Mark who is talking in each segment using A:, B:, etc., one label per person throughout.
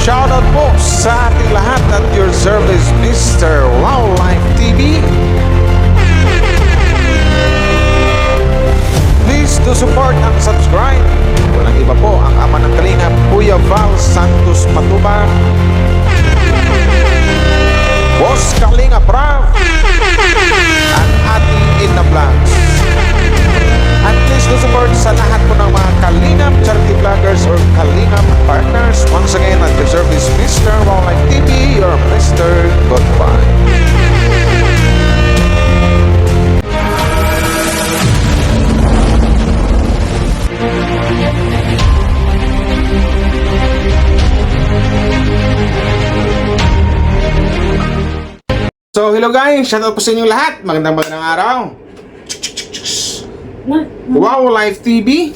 A: Shoutout po sa ating lahat at your service, Mr. Wildlife TV. Please do support and subscribe. Walang iba po ang ama ng Kalingap, Kuya Val Santos Matubang, Boss Kalinga Prav, at ating Ina Vlogs. At please do support sa lahat po ng mga Kalingap charity vloggers or Kalingap partners. Once again, at your service, Mr. Wildlife TV, your Mr. Goodbye. So, hello guys! Shoutout po sa inyong lahat. Magandang araw. Wow Life TV.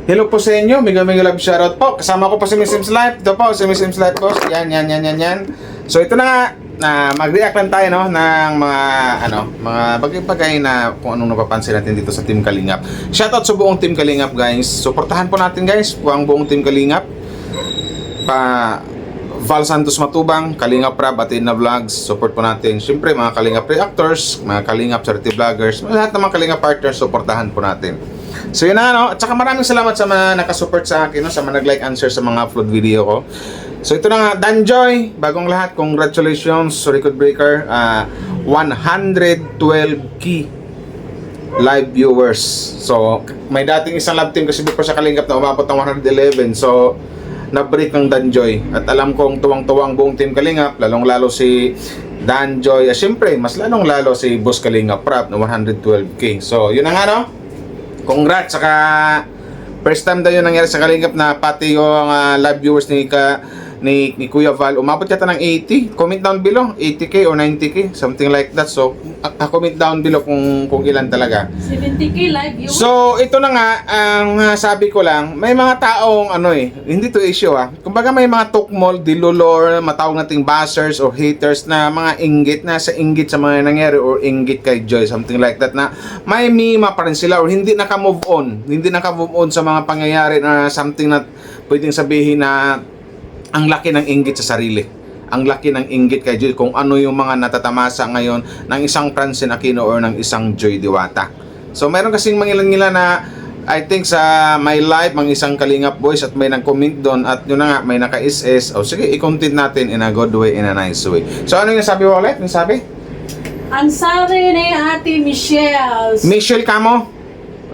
A: Hello po sa inyo. Mega love shoutout po. Kasama ko po si Miss Sims Life. Ito po si Miss Sims Life po. Yan. So, ito na nga. Mag-react lang tayo no, ng mga bagay-bagay na kung anong napapansin natin dito sa Team Kalingap. Shoutout sa buong Team Kalingap guys. Suportahan po natin guys ang buong Team Kalingap. Val Santos Matubang, Kalingap Prab at Ina Vlogs, support po natin. Siyempre, mga Kalingap reactors, mga Kalingap charity vloggers, lahat ng mga Kalingap partners, supportahan po natin. So yun na, no? At saka maraming salamat sa mga nakasupport sa akin, no? Sa mga nag-like answer sa mga upload video ko. So ito na nga, Danjoy, bagong lahat, congratulations, record breaker, 112 key live viewers. So, may dating isang love team kasi before sa Kalingap na umabot ng 111. So, na-break ng Danjoy. At alam kong tuwang-tuwang buong Team Kalingap, lalong-lalo si Danjoy. Siyempre, mas lalong-lalo si Boss Kalingap Prab na 112k. So, yun na nga, no? Congrats! Saka, first time daw yun nangyari sa Kalingap na pati yung live viewers ni Kuya Val, umabot yata ng 80. Comment down below, 80k or 90k, something like that. So, comment down below kung ilan talaga.
B: 70k live viewers.
A: So, ito na nga, ang sabi ko lang, may mga taong, hindi to issue kumbaga may mga tukmol, dilulor, matawag nating bashers or haters na mga inggit na sa inggit sa mga nangyari or inggit kay Joy, something like that, na may mima pa rin sila or hindi naka-move on sa mga pangyayari na something na pwedeng sabihin na ang laki ng inggit sa sarili. Ang laki ng inggit kay Joy kung ano yung mga natatamasa ngayon ng isang Francine Aquino or ng isang Joy Diwata. So meron kasing mangilan-ngilan na I think sa my life, mga isang Kalingap boys at may nag-comment doon at yun na nga, may naka-SS. O sige, i-content natin in a good way, in a nice way. So ano yung sabi mo ulit? Yung sabi?
B: Ang sabi ni Ate Michelle.
A: Michelle Camo?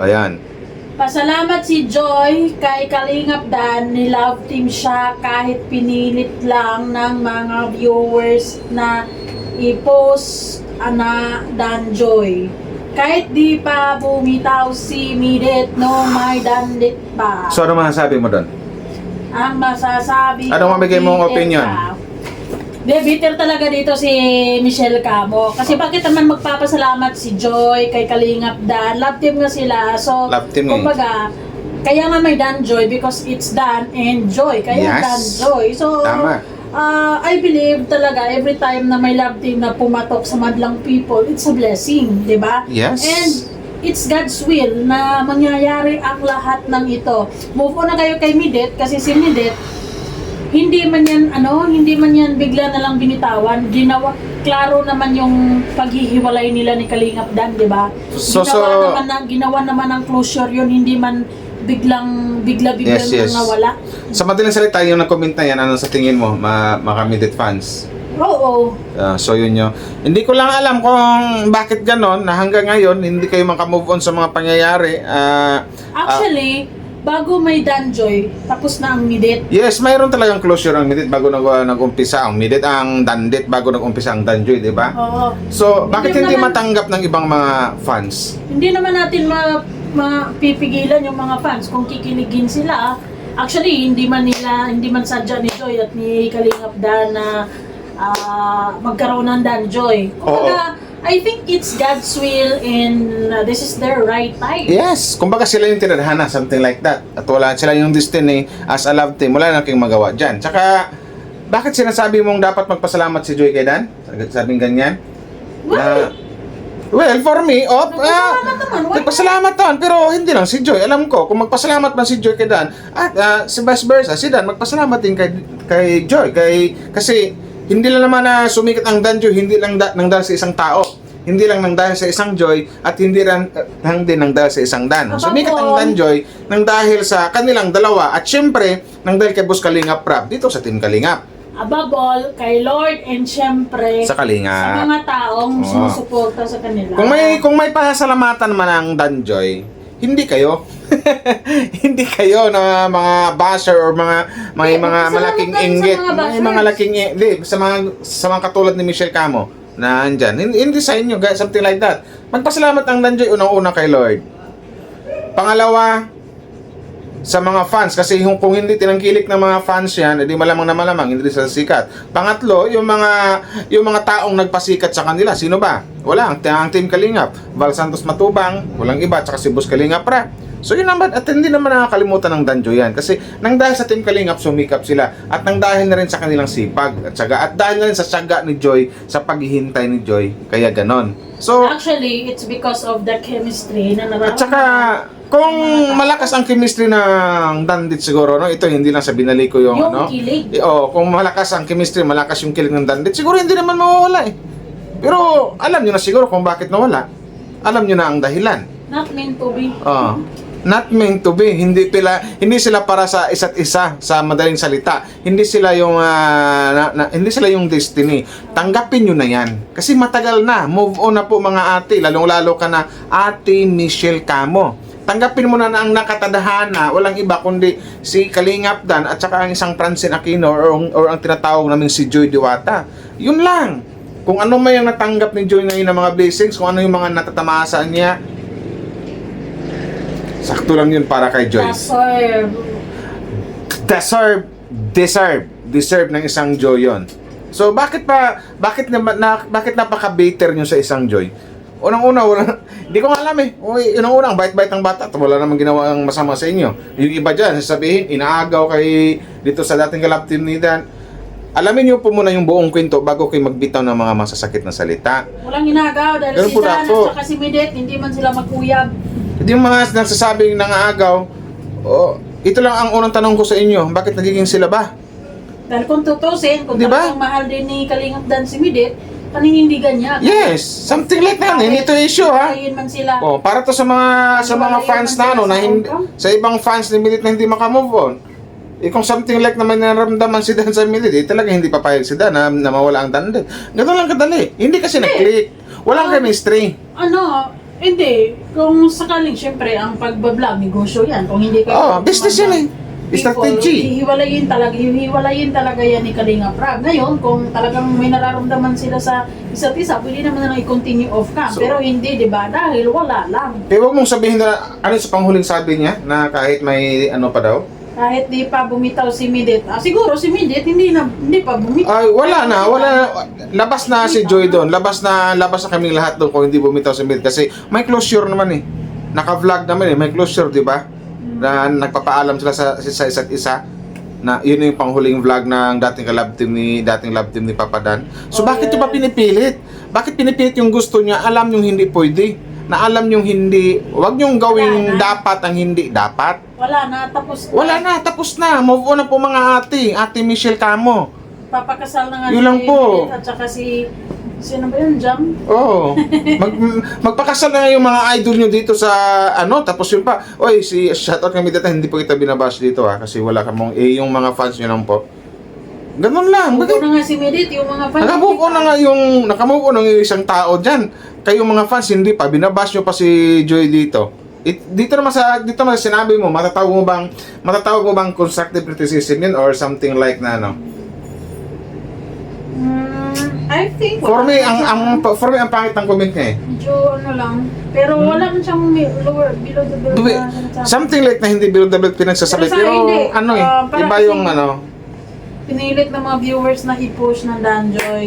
A: Ayan.
B: Pasalamat si Joy kay Kalingap Dan, ni love team siya kahit pinilit lang ng mga viewers na i-post na Dan Joy. Kahit di pa bumitaw si Midet no may dandit pa.
A: So ano masasabi mo doon?
B: Ang masasabi
A: Ano mabigay mong opinion?
B: Bitter talaga dito si Michelle Camo. Kasi bakit naman magpapasalamat si Joy kay Kalingap Dan? Love team nga sila. So,
A: Love team
B: kumbaga, kaya nga may Dan Joy because it's Dan and Joy. Kaya
A: Yes.
B: Dan Joy. So,
A: Tama.
B: I believe talaga every time na may love team na pumatok sa madlang people, it's a blessing, di ba?
A: Yes.
B: And it's God's will na mangyayari ang lahat ng ito. Move on na kayo kay Midet kasi si Midet hindi man yan bigla na lang binitawan. Klaro naman yung paghihiwalay nila ni Kalingap Dan, di ba? Ginawa naman ng closure yun, hindi man bigla-biglang
A: Yes.
B: nawala.
A: Sa madaling salita, yung nag-comment na yan, ano sa tingin mo, mga Midit fans?
B: Oo.
A: So yun yun. Hindi ko lang alam kung bakit ganon na hanggang ngayon hindi kayo makamove on sa mga pangyayari.
B: Actually, bago may Danjoy, tapos na ang Midet.
A: Yes, mayroon talagang closure ang Midit bago nag-umpisa ang Midit, ang Dandit bago nag-umpisa ang Danjoy, di ba?
B: Oo.
A: So, bakit hindi matanggap ng ibang mga fans?
B: Hindi naman natin mapipigilan yung mga fans kung kikiligin sila. Actually, hindi man sadya ni Joy at ni Kalingap Dan na magkaroon ng Danjoy. Kumbaga, I think it's God's will and this is their right time.
A: Yes, kumbaga sila yung tinadhana, something like that. At wala sila yung destiny as a love team. Wala na kayong magawa dyan. Tsaka, bakit sinasabi mong dapat magpasalamat si Joy kay Dan? Sabing ganyan?
B: Why?
A: Well, for me,
B: Nagpasalamat naman, why
A: nagpasalamat naman, pero hindi lang si Joy. Alam ko, kung magpasalamat man si Joy kay Dan, at si vice versa, si Dan, magpasalamat din kay Joy. Kasi, hindi lang naman na sumikat ang Dan Joy, hindi lang nang dahil sa isang tao. Hindi lang nang dahil sa isang Joy, at hindi lang din nang dahil sa isang Dan. Sumikat ang Dan Joy nang dahil sa kanilang dalawa, at syempre, nang dahil kay Boss Kalingap Rap, dito sa Team Kalingap.
B: Above all, kay Lord and syempre
A: Sa Kalingap.
B: sa mga taong sumusuporta sa kanila.
A: Kung may pasalamatan man ang Danjoy, hindi kayo. Hindi kayo na mga basher or mga
B: Pasalamat
A: malaking
B: tayo sa
A: inggit.
B: mga bashers.
A: May mga laking hindi sa mga katulad ni Michelle Camo na andyan. Hindi sa inyo, guys, something like that. Magpasalamat ang Danjoy unang-una kay Lord. Pangalawa, sa mga fans, kasi kung hindi tinangkilik ng mga fans yan, edi malamang na malamang hindi sila sikat. Pangatlo, yung mga taong nagpasikat sa kanila, sino ba? Wala, ang Team Kalingap, Val Santos Matubang, walang iba, tsaka si Boss Kalingap Rap. So yun naman, at hindi naman nakakalimutan ng Danjo yan, kasi nang dahil sa Team Kalingap sumikap sila, at nang dahil na rin sa kanilang sipag at syaga, at dahil na rin sa syaga ni Joy, sa paghihintay ni Joy, kaya ganon. So,
B: Actually, it's because of the chemistry na nararamdaman.
A: at saka, kung malakas ang chemistry ng Dandit siguro, no? Ito hindi lang sa binali ko yung ano.
B: Kilig.
A: Kung malakas ang chemistry, malakas yung kilig ng Dandit, siguro hindi naman mawawala eh. Pero alam nyo na siguro kung bakit nawala. Alam nyo na ang dahilan.
B: Not meant to be.
A: Not meant to be. Hindi sila para sa isa't isa, sa madaling salita. Hindi sila yung hindi sila yung destiny. Tanggapin niyo na 'yan. Kasi matagal na. Move on na po mga ate, lalong-lalo ka na Ate Michelle Camo. Tanggapin mo na ang nakatadhana, walang iba kundi si Kalingap Dan at saka ang isang Francine Aquino or ang tinatawag naming si Joy Diwata. Yun lang. Kung ano may yung natanggap ni Joy ngayon ng mga blessings, kung ano yung mga natatamasa niya, sakto lang yun para kay Joy. Deserve ng isang Joy yun. So bakit napaka-bitter nyo sa isang Joy? Unang-una, hindi ko nga alam eh. Unang-una, ang bait-bait ng bata at wala namang ginawa ang masama sa inyo. Yung iba dyan, sasabihin, inaagaw kay dito sa dating kalab team ni Dan. Alamin niyo po muna yung buong kwento bago kayo magbitaw ng mga masasakit na salita.
B: Walang inagaw dahil
A: Ganun
B: si
A: po
B: Dan
A: ako.
B: at saka si Midet, hindi man sila magkuyab.
A: Hindi yung mga nagsasabing nangaagaw, ito lang ang unang tanong ko sa inyo, bakit nagiging sila ba?
B: Dahil kung tutusin, kung
A: Diba?
B: talagang mahal din ni Kalingap Dan si Midet, paninindigan niya.
A: Yes, something like that. Hindi to issue ha.
B: Ayun man sila.
A: Para to sa mga fans na ano, na hindi, sa ibang fans ni Milit na hindi makamove on. Kung something like naman naramdaman si Dan sa Milit, talaga hindi papayag si Dan na mawala ang Dan din. Ganun lang kadali. Hindi kasi nag-click. Walang chemistry.
B: Hindi. Kung sakaling, syempre, ang pagbablog, negosyo yan. Kung hindi kayo...
A: Business yan eh. Strategy.
B: Hiwalayin talaga yan ni Kalingap Rap. Ngayon, kung talagang may nararamdaman sila sa isa't isa, pwede naman na i-continue off cam.
A: So,
B: pero hindi, di ba? Dahil wala lang.
A: Kaya huwag mong sabihin na, ano sa panghuling sabi niya, na kahit may ano pa daw?
B: Kahit di pa bumitaw si Midet. Siguro si Midet hindi pa bumitaw.
A: Ay, wala na. Labas na si Joy doon. Labas na kaming lahat doon kung hindi bumitaw si Midet. Kasi may closure naman eh. Naka-vlog naman eh. May closure, di ba? Na nagpapaalam sila sa isa't isa na yun yung panghuling vlog ng dating love team ni Papa Dan. So bakit yung pa pinipilit? Bakit pinipilit yung gusto niya? Alam yung hindi pwede. Na alam yung hindi, wag niyong gawing dapat ang hindi dapat.
B: Wala na, tapos na.
A: Wala na, tapos na. Move on na po mga Ate Michelle Camo.
B: Papakasal na nga
A: Yun lang po.
B: Midet at saka sino ba yun, Jam?
A: Oo. Magpakasal na yung mga idol nyo dito sa tapos yun pa. Oy, shoutout kami dito, hindi po kita binabash dito kasi wala ka mong yung mga fans nyo lang po. Ganun lang.
B: Move on na nga si Midet, yung mga fans.
A: Nakamove on na nga nakamove on ng isang tao dyan. Kayong mga fans, hindi pa. Binabash nyo pa si Joy dito. Dito naman sinabi mo, matatawag mo bang constructive criticism yun or something like na
B: I think
A: For me, ang pangit ng comment niya eh.
B: medyo lang. Pero wala man siyang below the belt na sinasabi.
A: Something like na hindi below the belt pinagsasabi.
B: Pero sa
A: Pero
B: hindi.
A: iba yung
B: Pinilit ng mga viewers na i-push ng Danjoy.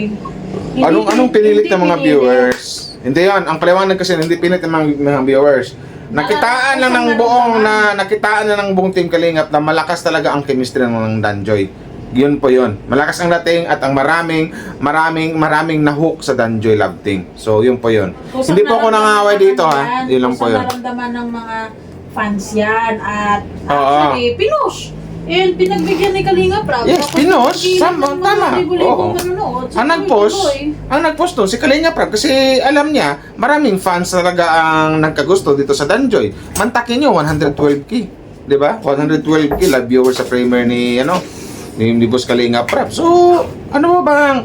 A: Anong pinilit ng mga viewers? Hindi yan. Ang paliwanag kasi hindi pinilit ng mga viewers. Nakitaan lang ng buong Team Kalingap na malakas talaga ang chemistry ng Danjoy. Yun po yun. Malakas ang dating at ang maraming na-hook sa Danjoy Love Team. So, yun po yun.
B: Kusang
A: Hindi po ako nangaway dito ha. Yun lang po
B: kusang
A: yun.
B: naramdaman ng mga fans yan. At
A: Oo.
B: actually, pinush. And pinagbigyan ni Kalinga Prab.
A: Yes,
B: Tapos
A: pinush.
B: pinagilan ng mga
A: Tama.
B: libo-libong
A: Oo.
B: manonood. So,
A: Ang nag-post doon si Kalinga Prab kasi alam niya, maraming fans talaga ang nagkagusto dito sa Danjoy. Mantakin nyo, 112k. 'Di ba? 112k live viewers sa premiere ni ni Boss Kalinga Prab. So, ano ba bang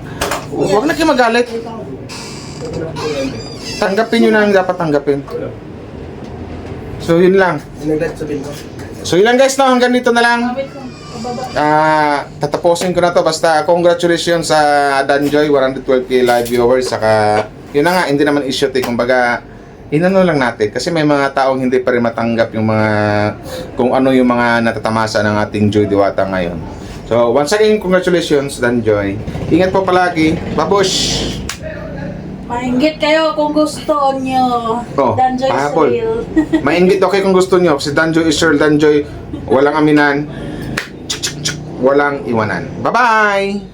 A: huwag na kayo magalit. Tanggapin nyo na ang dapat tanggapin. So, yun lang. So, yun lang guys, no? Hanggang dito na lang.
B: Wait lang, pababa.
A: Tatapusin ko na to. Basta, congratulations sa Danjoy, 112k live viewers. Saka, yun na nga, hindi naman issue. Kumbaga, inano lang natin. Kasi may mga taong hindi pa rin matanggap yung mga, kung ano yung mga natatamasa ng ating Joy Diwata ngayon. So, once again, congratulations, Danjoy. Ingat po palagi. Babush!
B: Mainggit kayo kung gusto nyo.
A: Oh,
B: Danjoy
A: pahabol.
B: Israel.
A: Maingit okay kung gusto nyo. Si Danjoy is sure, Danjoy, walang aminan, walang iwanan. Bye-bye!